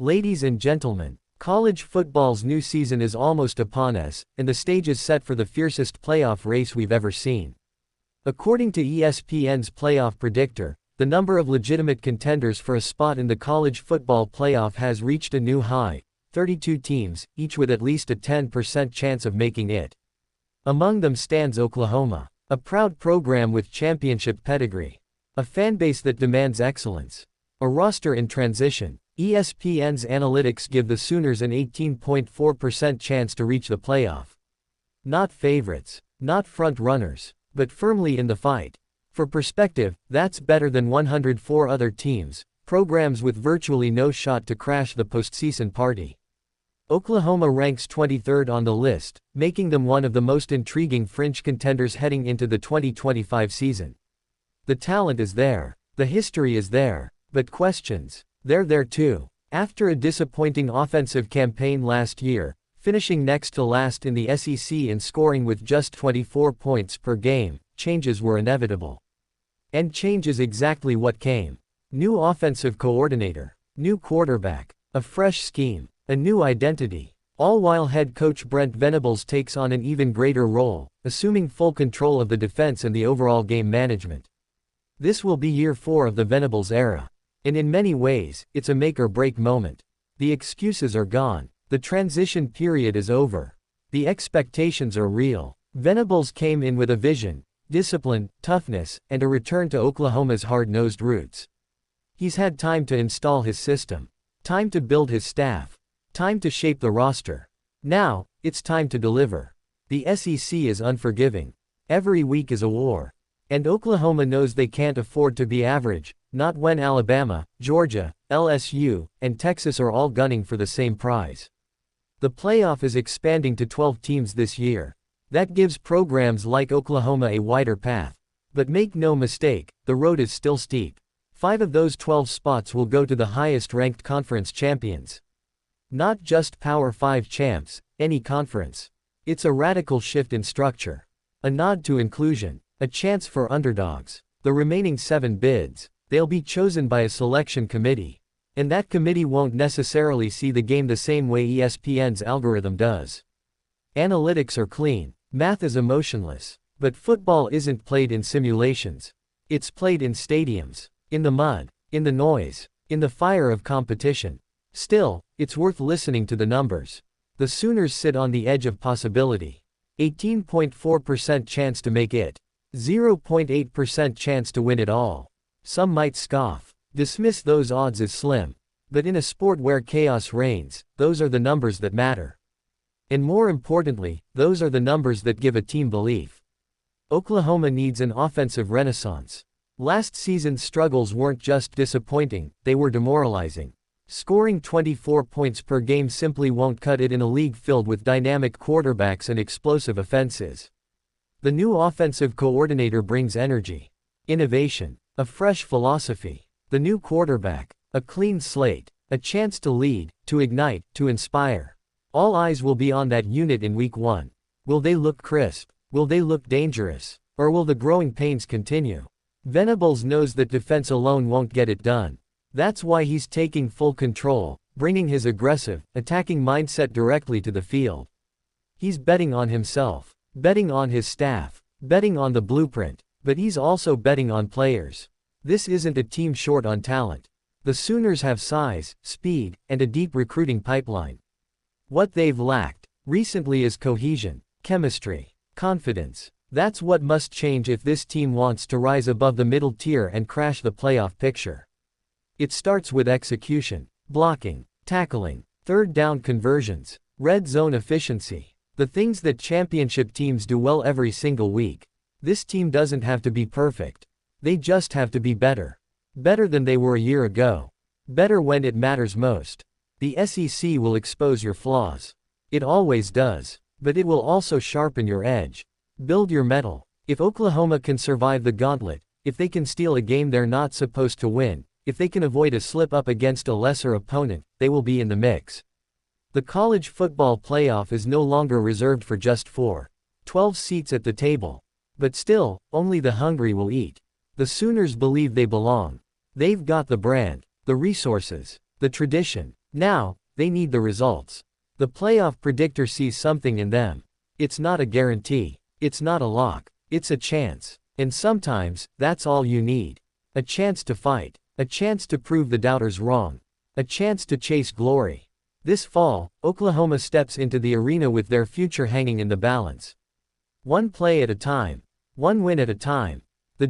Ladies and gentlemen, college football's new season is almost upon us, and the stage is set for the fiercest playoff race we've ever seen. According to ESPN's playoff predictor, the number of legitimate contenders for a spot in the college football playoff has reached a new high, 32 teams, each with at least a 10% chance of making it. Among them stands Oklahoma, a proud program with championship pedigree, a fanbase that demands excellence, a roster in transition. ESPN's analytics give the Sooners an 18.4% chance to reach the playoff. Not favorites, not front-runners, but firmly in the fight. For perspective, that's better than 104 other teams, programs with virtually no shot to crash the postseason party. Oklahoma ranks 23rd on the list, making them one of the most intriguing fringe contenders heading into the 2025 season. The talent is there, the history is there, but questions, they're there too. After a disappointing offensive campaign last year, finishing next to last in the SEC in scoring with just 24 points per game, changes were inevitable. And change is exactly what came. New offensive coordinator, new quarterback, a fresh scheme, a new identity. All while head coach Brent Venables takes on an even greater role, assuming full control of the defense and the overall game management. This will be year 4 of the Venables era. And in many ways, it's a make-or-break moment. The excuses are gone. The transition period is over. The expectations are real. Venables came in with a vision, discipline, toughness, and a return to Oklahoma's hard-nosed roots. He's had time to install his system, time to build his staff, time to shape the roster. Now, it's time to deliver. The SEC is unforgiving. Every week is a war. And Oklahoma knows they can't afford to be average, not when Alabama, Georgia, LSU, and Texas are all gunning for the same prize. The playoff is expanding to 12 teams this year. That gives programs like Oklahoma a wider path. But make no mistake, the road is still steep. 5 of those 12 spots will go to the highest-ranked conference champions. Not just Power 5 champs, any conference. It's a radical shift in structure. A nod to inclusion. A chance for underdogs. The remaining 7 bids, they'll be chosen by a selection committee. And that committee won't necessarily see the game the same way ESPN's algorithm does. Analytics are clean, math is emotionless. But football isn't played in simulations. It's played in stadiums, in the mud, in the noise, in the fire of competition. Still, it's worth listening to the numbers. The Sooners sit on the edge of possibility. 18.4% chance to make it. 0.8% chance to win it all. Some might scoff, dismiss those odds as slim. But in a sport where chaos reigns, those are the numbers that matter. And more importantly, those are the numbers that give a team belief. Oklahoma needs an offensive renaissance. Last season's struggles weren't just disappointing, they were demoralizing. Scoring 24 points per game simply won't cut it in a league filled with dynamic quarterbacks and explosive offenses. The new offensive coordinator brings energy, innovation, a fresh philosophy. The new quarterback, a clean slate, a chance to lead, to ignite, to inspire. All eyes will be on that unit in week 1. Will they look crisp? Will they look dangerous? Or will the growing pains continue? Venables knows that defense alone won't get it done. That's why he's taking full control, bringing his aggressive, attacking mindset directly to the field. He's betting on himself. Betting on his staff, betting on the blueprint, but he's also betting on players. This isn't a team short on talent. The Sooners have size, speed, and a deep recruiting pipeline. What they've lacked recently is cohesion, chemistry, confidence. That's what must change if this team wants to rise above the middle tier and crash the playoff picture. It starts with execution, blocking, tackling, third down conversions, red zone efficiency. The things that championship teams do well every single week. This team doesn't have to be perfect. They just have to be better. Better than they were a year ago. Better when it matters most. The SEC will expose your flaws. It always does. But it will also sharpen your edge. Build your mettle. If Oklahoma can survive the gauntlet, if they can steal a game they're not supposed to win, if they can avoid a slip-up against a lesser opponent, they will be in the mix. The college football playoff is no longer reserved for just 12 seats at the table. But still, only the hungry will eat. The Sooners believe they belong. They've got the brand, the resources, the tradition, Now, they need the results. The playoff predictor sees something in them. It's not a guarantee. It's not a lock. It's a chance. And sometimes, that's all you need. A chance to fight. A chance to prove the doubters wrong. A chance to chase glory. This fall, Oklahoma steps into the arena with their future hanging in the balance. One play at a time. One win at a time. The